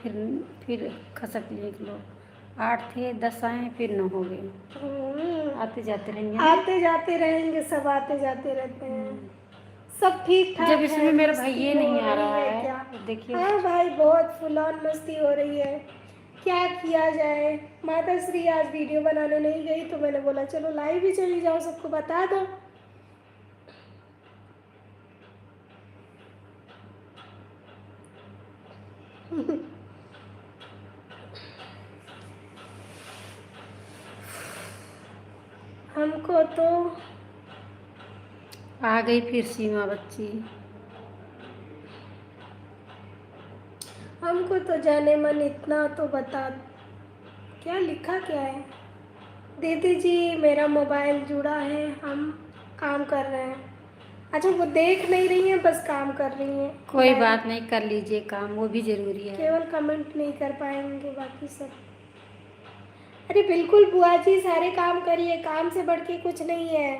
फिर खसक लिए। एक लोग 8 थे, 10 आए, फिर 9 हो गए। आते जाते रहेंगे ना। आते जाते रहेंगे, सब आते जाते रहते हैं। सब ठीक ठाक जब है, इसमें मेरा मस्ती भैया हो नहीं आ रही रहा है है, क्या? तो देखिए। हाँ भाई, बहुत फुल ऑन मस्ती हो रही है। क्या किया जाए, माता श्री आज वीडियो बनाने नहीं गई तो मैंने बोला चलो लाइव ही चली जाओ, सबको बता दो। हमको तो आ गई फिर सीमा बच्ची। हमको तो जाने मन इतना तो बता। क्या लिखा क्या है? दीदी जी मेरा मोबाइल जुड़ा है, हम काम कर रहे हैं। अच्छा वो देख नहीं रही हैं, बस काम कर रही हैं। कोई बात नहीं, कर लीजिए काम, वो भी जरूरी है। केवल कमेंट नहीं कर पाएंगे, बाकी सब। अरे बिल्कुल बुआ जी, सारे काम करिए, काम से बढ़ के कुछ नहीं है।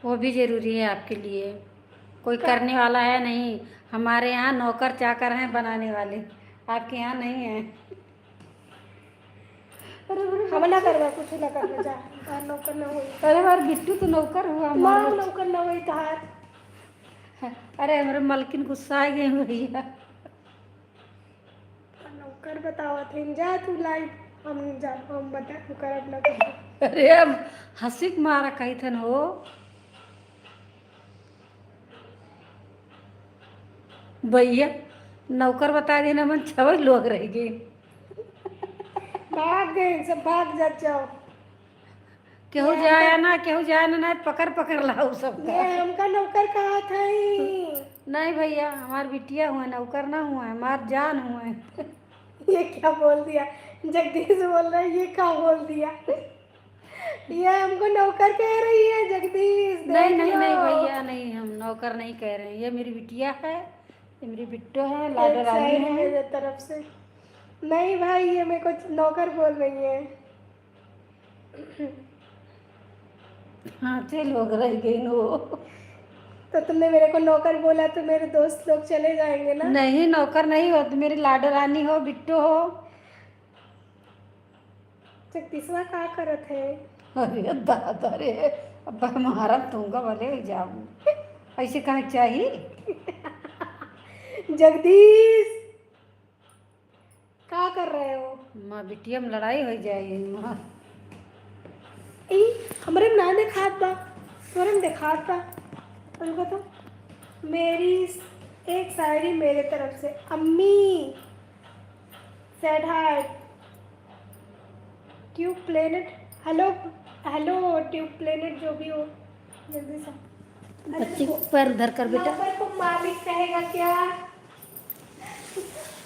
वो भी जरूरी है आपके लिए। कोई का, करने वाला है नहीं। हमारे यहाँ नौकर चाकर हैं बनाने वाले, आपके यहाँ नहीं है। हम ना करवा, कुछ ना करवा, जा तार नौकर ना होई। अरे हमारे बिट्टू तो नौकर हुआ ना हमारा। नौकर ना होई तार। अरे हमारे मलकिन गुस्सा आ गए भैया। नौकर बतावा थे, जा तू लाइव। हम जा, हम बता तू कर अपना कर। अरे हम हंसी के मारा कही थन हो। भैया नौकर बता देना, मन 6 लोग रह गए। भाग गए सब, भाग जा जाओ। केहू जाए ना, केहू जाए ना, नहीं पकड़ पकड़ लाओ सबका। ये हमका नौकर कहा था ही। नहीं भैया, हमार बिटिया हुआ, नौकर ना हुआ है, हमार जान हुआ है। ये क्या बोल दिया? जगदीश बोल रहा है, ये क्या बोल दिया? ये हमको नौकर कह रही है जगदीश, नहीं देख नहीं लो। नहीं भैया, नहीं, हम नौकर नहीं कह रहे हैं। ये मेरी बिटिया है, ये मेरी बिट्टो है, एक लाडो रानी साइड है। मेरे तरफ से। नहीं भाई, ये मेरे को नौकर बोल रही है। हाँ 6 लोग रह गए नो। तो तुमने मेरे को नौकर बोला तो मेरे दोस्त लोग चले जाएंगे ना? नहीं, नौकर नहीं हो, तो मेरी लाडो रानी हो, बिट्टो हो। जगदीशवा क्या करत है? अरे दादा रे, अब हमारा दूंगा भले हो जाऊँ, ऐसे कहा चाहिए। जगदीश क्या कर रहे हो? माँ बिटिया में लड़ाई हो जाएगी माँ। ई हमरे ना दिखात बा, तुरंत दिखात बा। उनको तो मेरी एक शायरी मेरे तरफ से, अम्मी sad heart tube planet. Hello hello tube planet, जो भी हो जल्दी से। बच्ची को पैर धर कर बेटा। नौकर को मालिक कहेगा क्या?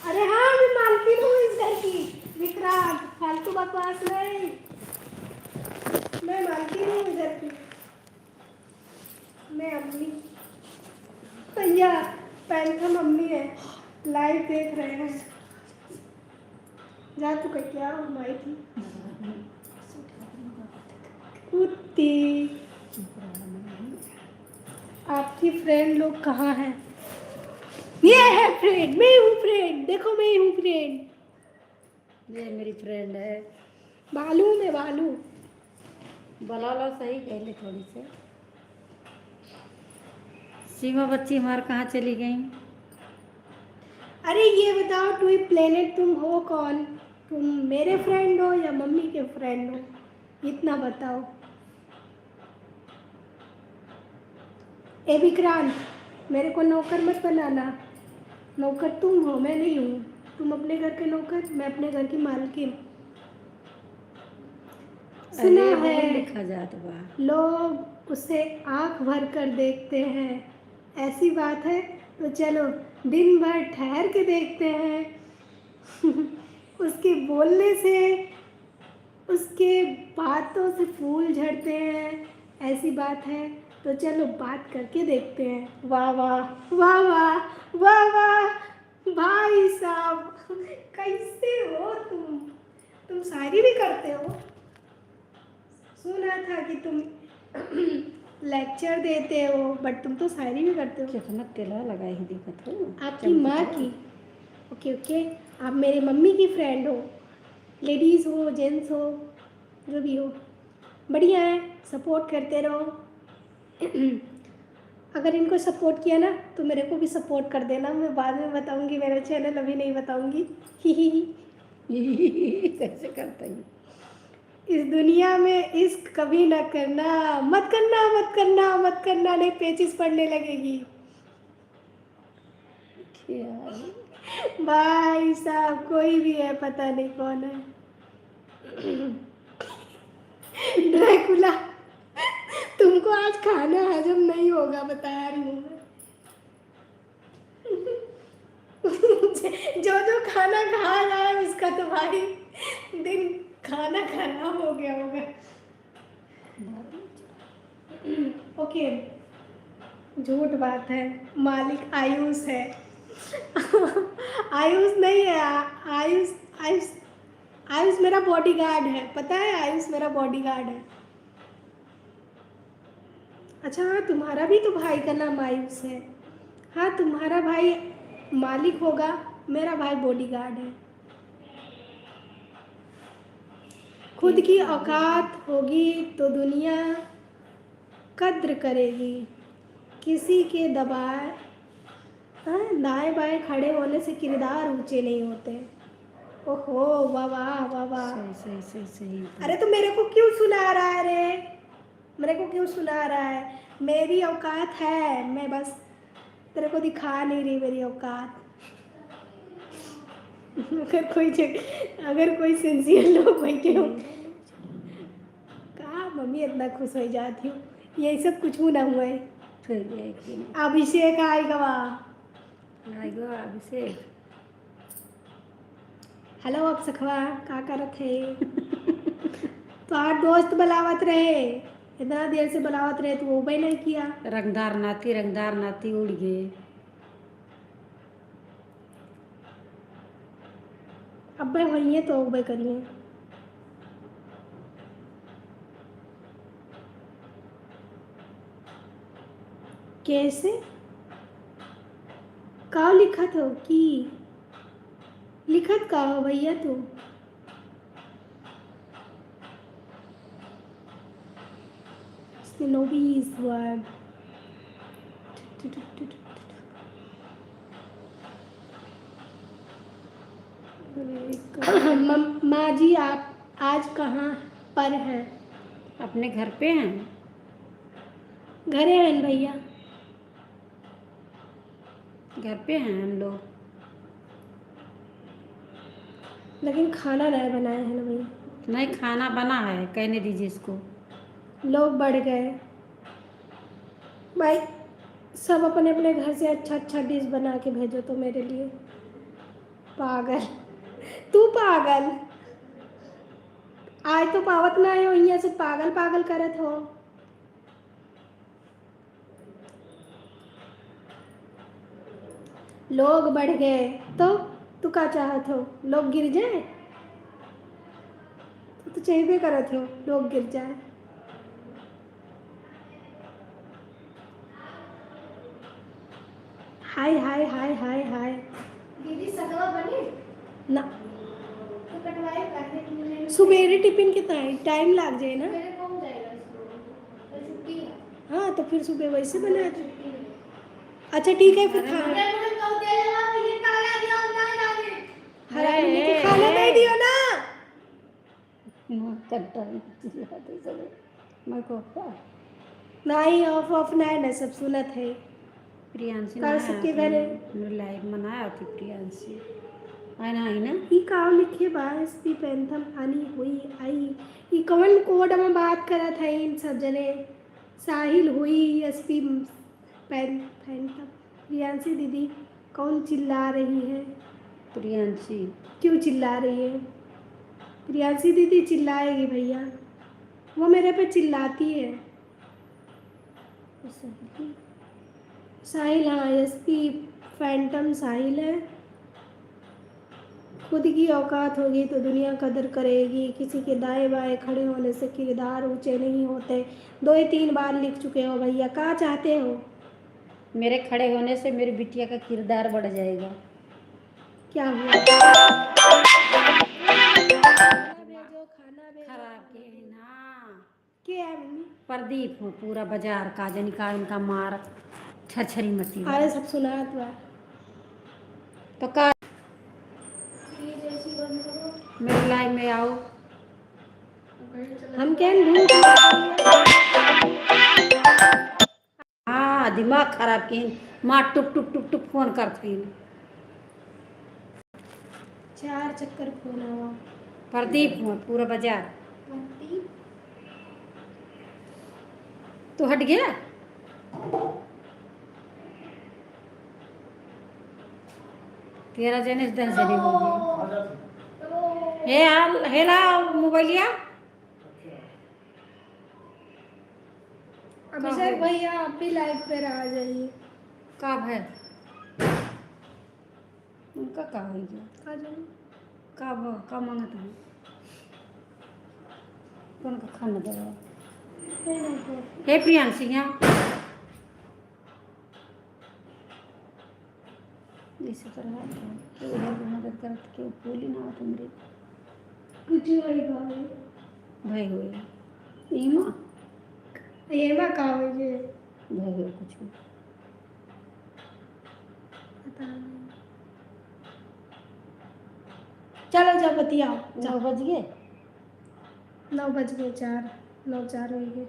अरे हाँ, मैं मालकिन हूँ इस घर की, विक्रांत, फालतू बकवास नहीं। मैं मालती हूँ इधर की, मैं अम्मी। भैया पैंथम मम्मी है, लाइव देख रहे हैं। जा तू कह क्या माई थी कुत्ती। आपकी फ्रेंड लोग कहाँ हैं? ये है फ्रेंड, मैं हूँ फ्रेंड, देखो मैं हूँ फ्रेंड। ये मेरी फ्रेंड है। मालूम है मालूम। बुला लो सही पहले थोड़ी से। सीमा बच्ची हमारे कहाँ चली गई? अरे ये बताओ टू प्लेनेट तुम हो कौन? तुम मेरे फ्रेंड हो या मम्मी के फ्रेंड हो? इतना बताओ। ए विक्रांत, मेरे को नौकर मत बनाना। नौकर तुम हो, मैं नहीं हूँ। तुम अपने घर के नौकर, मैं अपने घर की मालकिन। सुना अरे है वही लिखा जात बा। लोग उसे आंख भर कर देखते हैं, ऐसी बात है तो चलो दिन भर ठहर के देखते हैं। उसके बोलने से, उसके बातों से फूल झड़ते हैं, ऐसी बात है तो चलो बात करके देखते हैं। वाह वाह वाह वाह वाह वाह भाई साहब, कैसे हो तुम शायरी भी करते हो? सुना था कि तुम लेक्चर देते हो, बट तुम तो शायरी भी करते हो। कितना तिला लगाई ही दिखत हो। आपकी माँ की? ओके ओके, आप मेरे मम्मी की फ्रेंड हो, लेडीज़ हो जेंट्स हो जो भी हो, बढ़िया है, सपोर्ट करते रहो। अगर इनको सपोर्ट किया ना तो मेरे को भी सपोर्ट कर देना, मैं बाद में बताऊंगी मेरा चैनल, अभी नहीं बताऊंगी। कैसे करता है? इस दुनिया में इश्क कभी ना करना, मत करना मत करना मत करना, नहीं पेचिस पड़ने लगेगी। भाई साहब कोई भी है, पता नहीं कौन है। ड्रैकुला, तुमको आज खाना हजम नहीं होगा, बता रही हूँ मैं। जो जो खाना खा रहा है उसका तो भाई दिन खाना खराब हो गया होगा। ओके, झूठ बात है, मालिक आयुष है। आयुष नहीं है, आयुष आयुष आयुष मेरा बॉडीगार्ड है, पता है? आयुष मेरा बॉडीगार्ड है। अच्छा हाँ, तुम्हारा भी तो भाई का नाम आयुष है। हाँ, तुम्हारा भाई मालिक होगा, मेरा भाई बॉडीगार्ड है। खुद की औकात होगी तो दुनिया कद्र करेगी, किसी के दबाए, हाँ, दाएं बाएं खड़े होने से किरदार ऊंचे नहीं होते। ओहो वाह वाह वाह वाह। सही सही सही सही। अरे तो मेरे को क्यों सुना रहा है रे? मेरे को क्यों सुना रहा है? मेरी औकात है, मैं बस तेरे को दिखा नहीं रही मेरी औकात। अगर कोई सिंसियर लोग बैठे हो, कहा मम्मी इतना खुश हो जाती हूँ, यही सब कुछ ना हुआ है। फिर ये कि अभिषेक आएगा। आएगा अभिषेक। हेलो अब सखवा का करत है? तो आठ दोस्त बुलावत रहे, इतना देर से बुलावत रहे तो वो भी नहीं किया। रंगदार नाती उड़ गए। अब भाई वही है तो भाई करिए। कैसे का लिखत हो कि लिखत का हो भैया तू? नोबीज वर्ड। माँ जी आप आज कहाँ पर हैं? अपने घर पे हैं। घरे हैं भैया, घर पे हैं हम लोग। लेकिन खाना नहीं बनाया है ना भैया। नहीं खाना बना है, कहने दीजिए इसको। लोग बढ़ गए भाई, सब अपने अपने घर से अच्छा अच्छा डिश बना के भेजो तो मेरे लिए। पागल, तू पागल। आज तो पावत ना आयो, यहाँ से पागल पागल करत हो। लोग बढ़ गए तो तू का चाहत हो, लोग गिर जाए? तो चाहिए करत हो लोग गिर जाए। हाय हाय हाय हाय हाय। दीदी सकवा बनी ना, तो कटवाए काहे? सुबेरे टिफिन कितना है टाइम लग जाए ना। मेरे कौन जाएगा तो छुट्टी है। हाँ तो फिर सुबह वैसे बना दे। अच्छा ठीक है, फिर खाना हरामी को खाना दे दियो ना। मेरे को नहीं ऑफ ऑफ ना सब सुनत है। प्रियांशी कल सबके घरे मेरे लाइव मनाया थी प्रियांशी आना है ना। ई काव लिखे बास पी पेंथम आनी हुई आई। ई कौन कोड में बात करत है इन सब जने? साहिल हुई एसपी पेंथम। प्रियांशी दीदी कौन चिल्ला रही है? प्रियांशी क्यों चिल्ला रही है? प्रियांशी दीदी चिल्लाएगी भैया, वो मेरे पे चिल्लाती है। साहिल हाँ एसपी फैंटम साहिल है। खुद की औकात होगी तो दुनिया कदर करेगी। किसी के दाएं बाएं खड़े होने से किरदार ऊंचे नहीं होते। 2 3 बार लिख चुके हो भैया, क्या चाहते हो? मेरे खड़े होने से मेरी बिटिया का किरदार बढ़ जाएगा। क्या हुआ? खाना भेजो खराब के है ना। क्या है मम्मी? प्रदीप हो पूरा बाजार का जन का इनका मार छरछरी मची। अरे सब सुना तो का मेरे लाइव में आओ। हम क्या ढूंढ। हाँ दिमाग खराब की माँ टुक टुक टुक टुक फोन करती। 4 चक्कर फोन आवा। प्रदीप हो पूरा बाजार। तो हट गया। तेरह जने 10 जने हो गए। हेला मोबाइलिया अभिषेक भैया आप भी लाइव पे आ जाइए। कब है उनका का हो गया? कब मांगत है कौन का खाना देगा? हे प्रियांशी यहाँ इसी तरह क्यों इधर मदद करत क्यों बोली ना तुमरे कुछ वही भाई भाई हुए ईमा ये ना कहा ये भाई हुए कुछ भी पता नहीं। चलो जाओ बतियाओ। 9 बज गए। 9 बज गए 4 9 4 हो गए।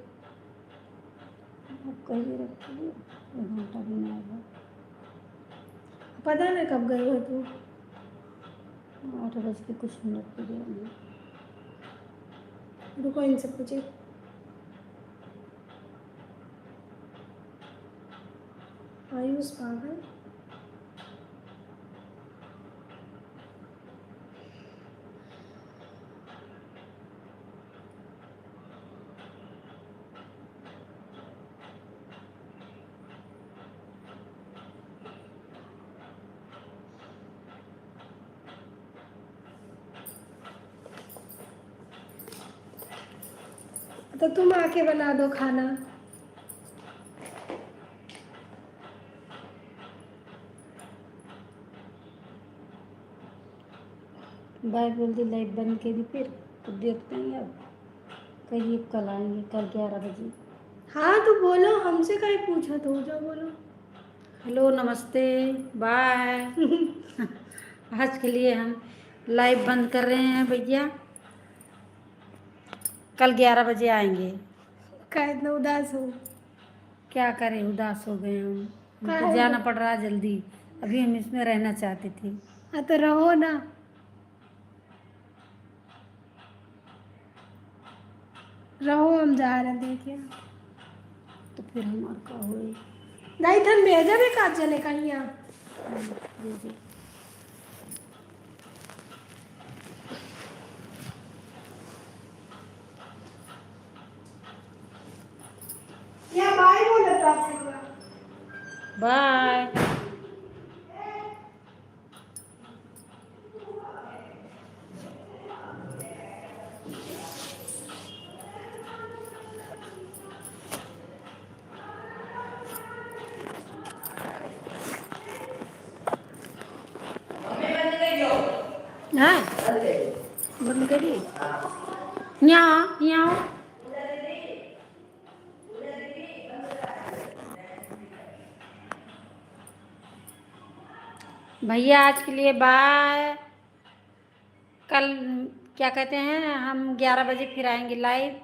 अब कहिए रखिए 1 घंटा भी नहीं आएगा। पता नहीं कब गए हो तुम? 8 बज के कुछ मिनट पे गए। रुको इनसे पूछे। आयुष पागल तो तुम आके बना दो खाना। बाय बोल दी लाइट बंद के दी फिर तो देखते हैं अब कहिए कल आएंगे कल 11 बजे। हाँ तो बोलो हमसे कहीं पूछो तो जो बोलो। हेलो नमस्ते बाय। आज के लिए हम लाइव बंद कर रहे हैं भैया। कल 11 बजे आएंगे। का इतना उदास हो? क्या करें उदास हो गए हम काहे हमको जाना पड़ रहा है जल्दी। अभी हम इसमें रहना चाहते थे। हाँ तो रहो ना। रहो हम जा रहे हैं देखिए। तो फिर हमारे का हुए नहीं थन भेजा भी का चले कहीं यहाँ। जी करता हूँ आपसे एक बार। बाय। हाँ बंद करी यहाँ यहाँ भैया आज के लिए बाय। कल क्या कहते हैं, हम 11 बजे फिर आएंगे लाइव।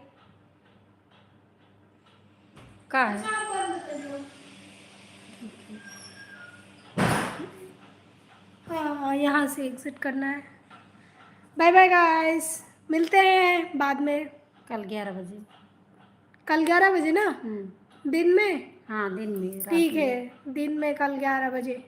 का है आप बंद कर दो। हाँ यहाँ से एग्जिट करना है। बाय बाय गाइस, मिलते हैं बाद में। कल 11 बजे। कल 11 बजे ना, दिन में? हाँ दिन में, रात ठीक में। है, दिन में कल 11 बजे।